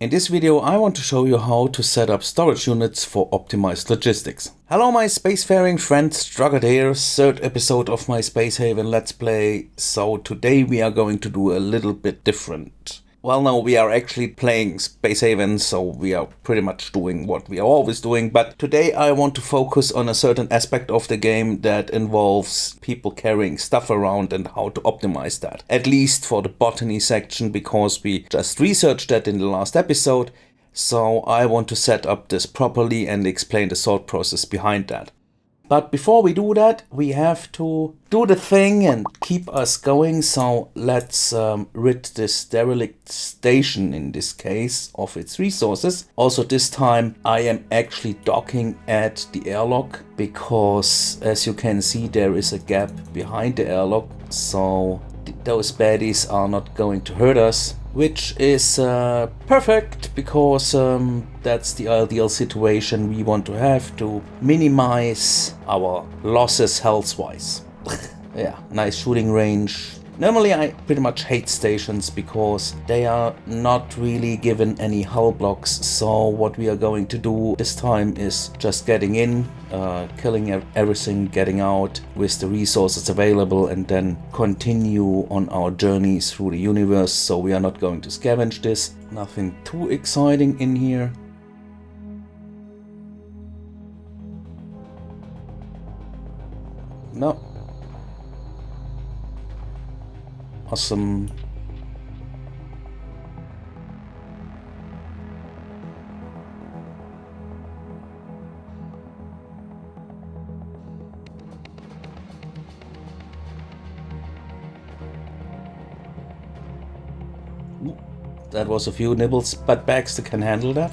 In this video I want to show you how to set up storage units for optimized logistics. Hello my spacefaring friends, Drugger here, third episode of my Space Haven Let's Play. So today we are going to do a little bit different. Well, no, we are actually playing Space Haven, so we are pretty much doing what we are always doing. But today I want to focus on a certain aspect of the game that involves people carrying stuff around and how to optimize that. At least for the Botany section, because we just researched that in the last episode. So I want to set up this properly and explain the thought process behind that. But before we do that, we have to do the thing and keep us going. So let's rid this derelict station, in this case, of its resources. Also this time I am actually docking at the airlock, because as you can see there is a gap behind the airlock. So those baddies are not going to hurt us. Which is perfect, because that's the ideal situation we want to have to minimize our losses health-wise. Yeah, nice shooting range. Normally I pretty much hate stations because they are not really given any hull blocks, so what we are going to do this time is just getting in, killing everything, getting out with the resources available, and then continue on our journeys through the universe. So we are not going to scavenge this. Nothing too exciting in here. No. Awesome. That was a few nibbles, but Baxter can handle that.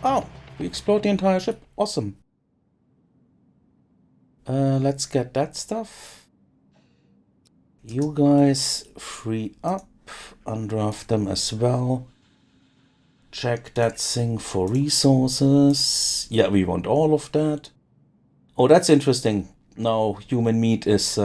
Oh, we explored the entire ship. Awesome. Let's get that stuff. You guys free up, undraft them as well. Check that thing for resources. Yeah, we want all of that. Oh, that's interesting. Now human meat is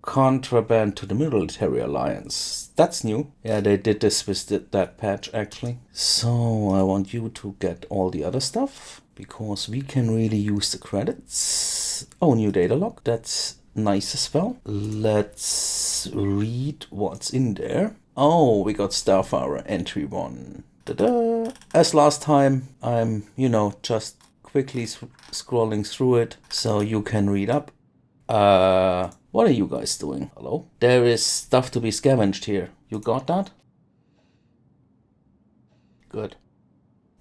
contraband to the military alliance. That's new. Yeah, they did this with that patch actually. So I want you to get all the other stuff, because we can really use the credits. Oh, new data log. That's nice as well. Let's read what's in there. Oh, we got Starfarer entry 1. Ta-da! As last time, I'm, just quickly scrolling through it so you can read up. What are you guys doing? Hello? There is stuff to be scavenged here. You got that? Good.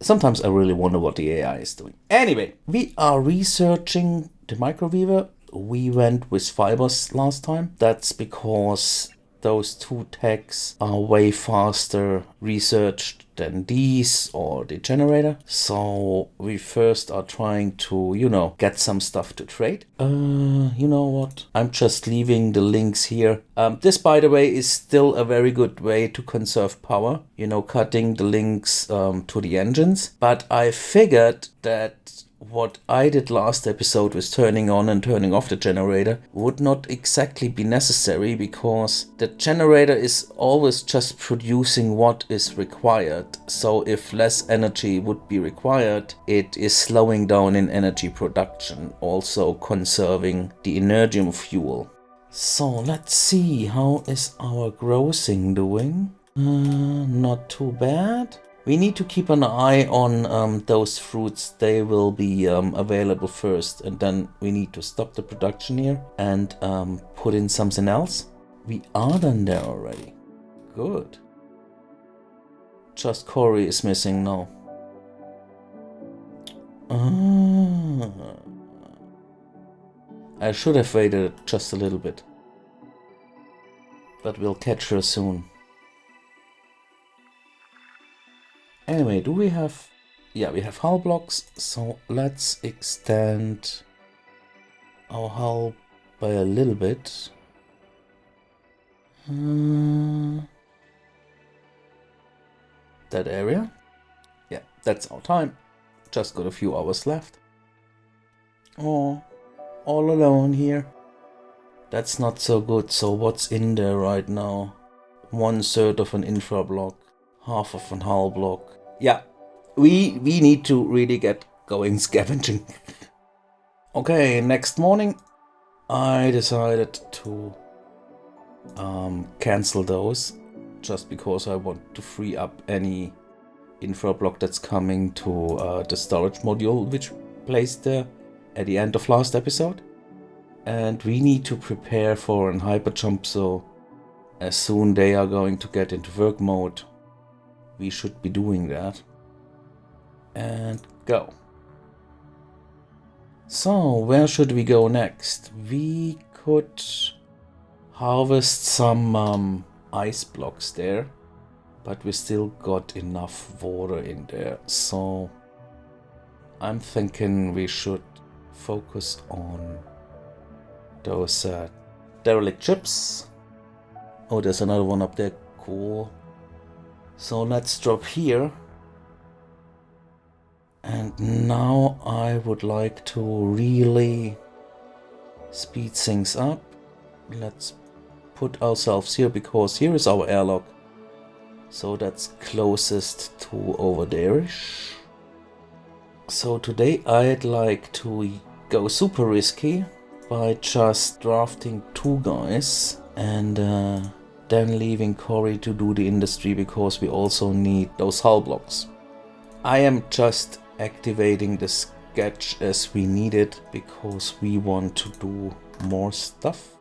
Sometimes I really wonder what the AI is doing. Anyway, we are researching the microweaver. We went with fibers last time. That's because those two techs are way faster researched than these or the generator. So we first are trying to, get some stuff to trade. You know what? I'm just leaving the links here. This, by the way, is still a very good way to conserve power. Cutting the links to the engines. But I figured that what I did last episode with turning on and turning off the generator would not exactly be necessary, because the generator is always just producing what is required. So if less energy would be required, it is slowing down in energy production, also conserving the inertium fuel. So let's see, how is our grossing doing? Not too bad. We need to keep an eye on those fruits. They will be available first, and then we need to stop the production here and put in something else. We are done there already. Good. Just Corey is missing now. I should have waited just a little bit. But we'll catch her soon. Anyway, do we have... Yeah, we have hull blocks, so let's extend our hull by a little bit. That area. Yeah, that's our time. Just got a few hours left. Oh, all alone here. That's not so good. So what's in there right now? 1/3 of an infra block. half of an hull block. Yeah, we need to really get going scavenging. Okay, next morning I decided to cancel those just because I want to free up any infra block that's coming to the storage module which placed there at the end of last episode. And we need to prepare for an hyper jump, so as soon they are going to get into work mode, we should be doing that. And go. So, where should we go next? We could harvest some ice blocks there, but we still got enough water in there, so I'm thinking we should focus on those derelict chips. Oh, there's another one up there. Cool. So let's drop here. And now I would like to really speed things up. Let's put ourselves here because here is our airlock. So that's closest to over there-ish. So today I'd like to go super risky by just drafting 2 guys and then leaving Corey to do the industry because we also need those hull blocks. I am just activating the sketch as we need it because we want to do more stuff.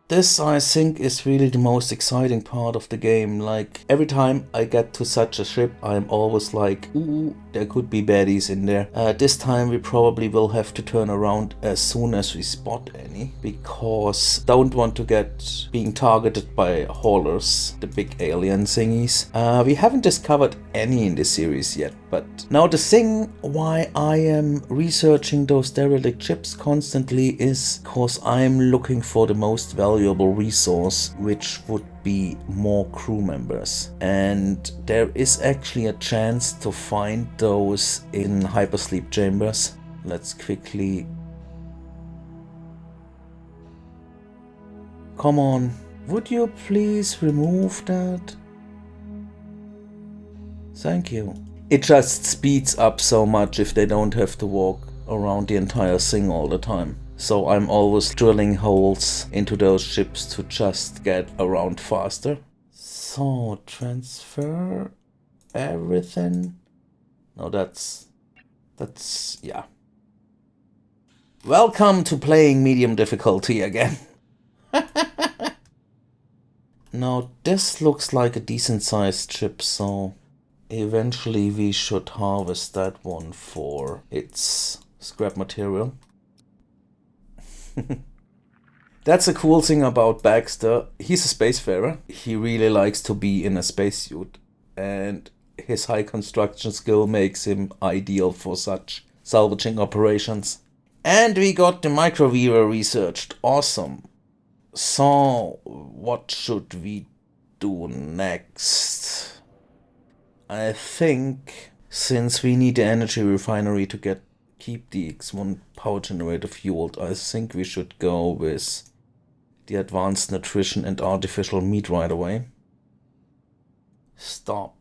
This, I think, is really the most exciting part of the game. Like, every time I get to such a ship, I'm always like, ooh, there could be baddies in there. This time we probably will have to turn around as soon as we spot any, because don't want to get being targeted by haulers, the big alien thingies. We haven't discovered any in this series yet, but now the thing why I am researching those derelict ships constantly is because I'm looking for the most valuable resource, which would be more crew members. And there is actually a chance to find those in hypersleep chambers. Let's quickly... Come on, would you please remove that? Thank you. It just speeds up so much if they don't have to walk around the entire thing all the time. So I'm always drilling holes into those ships to just get around faster. So transfer everything. No, that's yeah. Welcome to playing medium difficulty again. Now this looks like a decent sized ship, so eventually we should harvest that one for its scrap material. That's a cool thing about Baxter. He's a spacefarer. He really likes to be in a spacesuit, and his high construction skill makes him ideal for such salvaging operations. And we got the microweaver researched. Awesome. So, what should we do next? I think, since we need the energy refinery to keep the X1 power generator fueled, I think we should go with the advanced nutrition and artificial meat right away. Stop.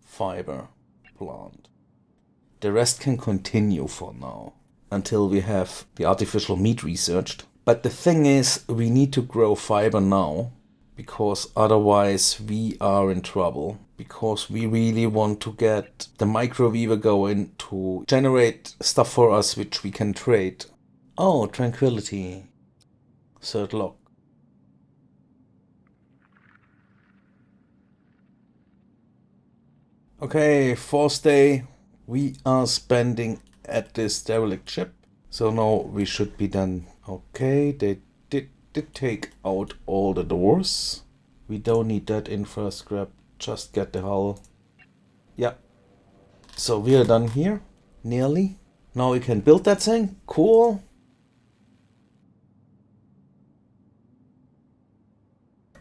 Fiber plant. The rest can continue for now, until we have the artificial meat researched. But the thing is, we need to grow fiber now, because otherwise we are in trouble. Because we really want to get the microweaver going to generate stuff for us which we can trade. Oh, tranquility. Third lock. Okay, 4th day. We are spending at this derelict ship. So now we should be done. Okay, they did take out all the doors. We don't need that infra scrap. Just get the hull. Yeah. So we are done here. Nearly. Now we can build that thing. Cool.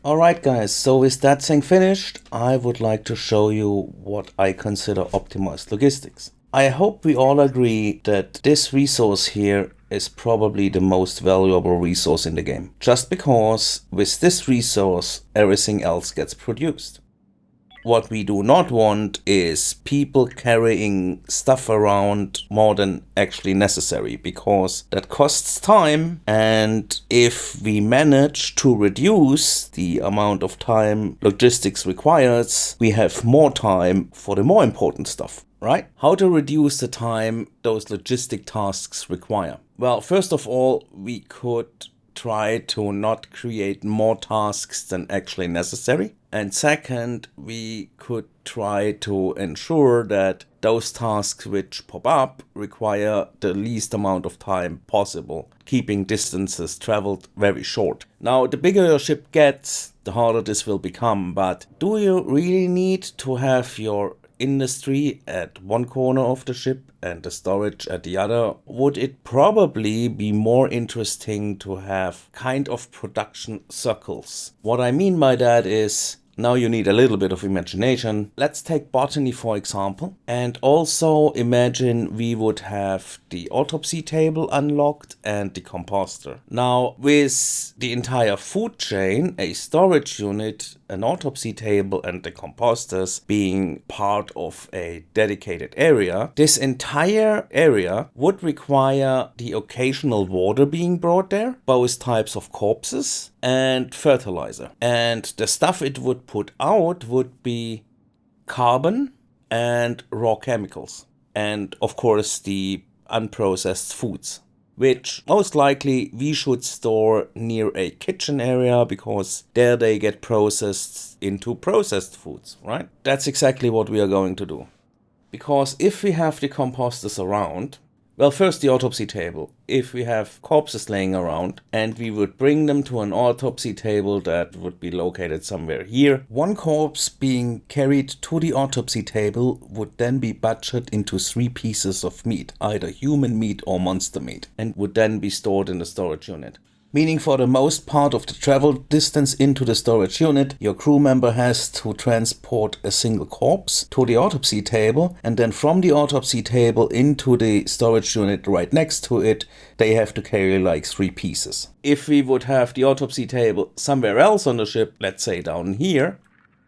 Alright guys, so with that thing finished, I would like to show you what I consider optimized logistics. I hope we all agree that this resource here is probably the most valuable resource in the game. Just because with this resource, everything else gets produced. What we do not want is people carrying stuff around more than actually necessary, because that costs time, and if we manage to reduce the amount of time logistics requires, we have more time for the more important stuff, right? How to reduce the time those logistic tasks require? Well, first of all, we could try to not create more tasks than actually necessary. And second, we could try to ensure that those tasks which pop up require the least amount of time possible, keeping distances traveled very short. Now, the bigger your ship gets, the harder this will become, but do you really need to have your industry at one corner of the ship and the storage at the other? Would it probably be more interesting to have kind of production circles? What I mean by that is, now you need a little bit of imagination. Let's take Botany for example, and also imagine we would have the autopsy table unlocked and the composter. Now, with the entire food chain, a storage unit, an autopsy table and the composters being part of a dedicated area, this entire area would require the occasional water being brought there, both types of corpses, and fertilizer. And the stuff it would put out would be carbon and raw chemicals. And of course the unprocessed foods, which most likely we should store near a kitchen area, because there they get processed into processed foods, right? That's exactly what we are going to do. Because if we have the composters around, well, first the autopsy table. If we have corpses laying around and we would bring them to an autopsy table that would be located somewhere here, one corpse being carried to the autopsy table would then be butchered into 3 pieces of meat, either human meat or monster meat, and would then be stored in the storage unit. Meaning for the most part of the travel distance into the storage unit, your crew member has to transport a single corpse to the autopsy table, and then from the autopsy table into the storage unit right next to it, they have to carry like 3 pieces. If we would have the autopsy table somewhere else on the ship, let's say down here,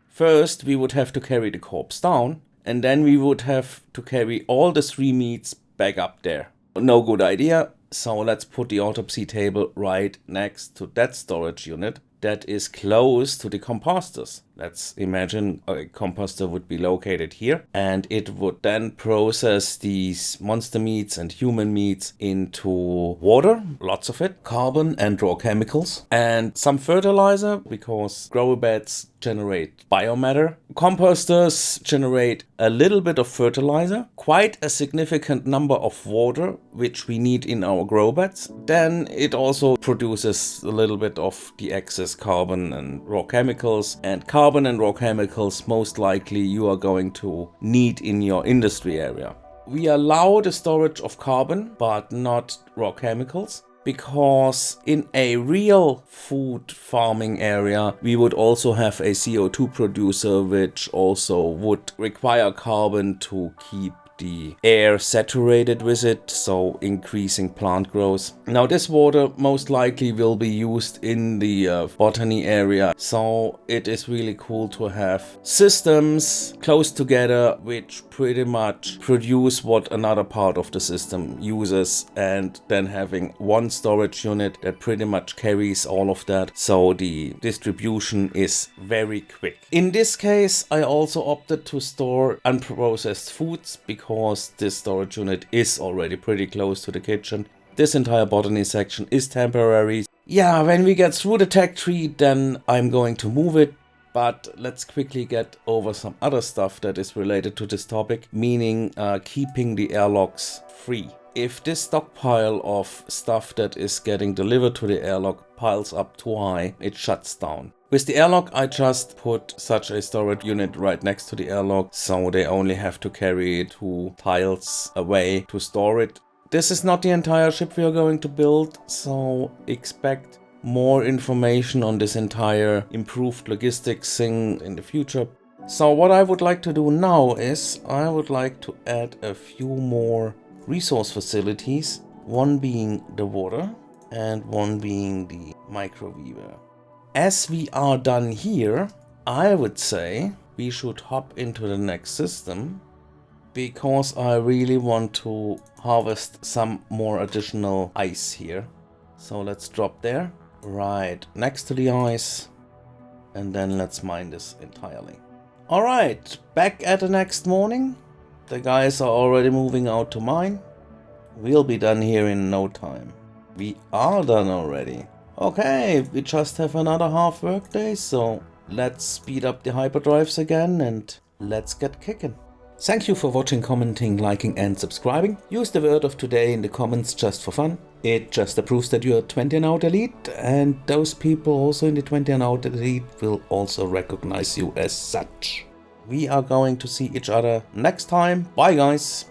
first we would have to carry the corpse down, and then we would have to carry all the 3 meats back up there. No good idea. So let's put the autopsy table right next to that storage unit that is close to the composters. Let's imagine a composter would be located here, and it would then process these monster meats and human meats into water, lots of it, carbon and raw chemicals, and some fertilizer, because grower beds generate biomatter. Composters generate a little bit of fertilizer, quite a significant number of water, which we need in our grow beds. Then it also produces a little bit of the excess carbon and raw chemicals, and carbon and raw chemicals most likely you are going to need in your industry area. We allow the storage of carbon but not raw chemicals, because in a real food farming area we would also have a CO2 producer, which also would require carbon to keep the air saturated with it, so increasing plant growth. Now this water most likely will be used in the botany area, so it is really cool to have systems close together which pretty much produce what another part of the system uses, and then having one storage unit that pretty much carries all of that, so the distribution is very quick. In this case I also opted to store unprocessed foods, because this storage unit is already pretty close to the kitchen. This entire botany section is temporary. Yeah, when we get through the tech tree, then I'm going to move it. But let's quickly get over some other stuff that is related to this topic, meaning keeping the airlocks free. If this stockpile of stuff that is getting delivered to the airlock piles up too high, it shuts down. With the airlock, I just put such a storage unit right next to the airlock, so they only have to carry it 2 tiles away to store it. This is not the entire ship we are going to build, so expect more information on this entire improved logistics thing in the future. So what I would like to do now is I would like to add a few more resource facilities, one being the water and one being the microweaver. As we are done here, I would say we should hop into the next system, because I really want to harvest some more additional ice here. So let's drop there, right next to the ice, and then let's mine this entirely. Alright, back at the next morning. The guys are already moving out to mine. We'll be done here in no time. We are done already. Okay, we just have another half workday, so let's speed up the hyperdrives again and let's get kicking. Thank you for watching, commenting, liking and subscribing. Use the word of today in the comments just for fun. It just proves that you are 20 and out elite, and those people also in the 20 and out elite will also recognize you as such. We are going to see each other next time. Bye guys!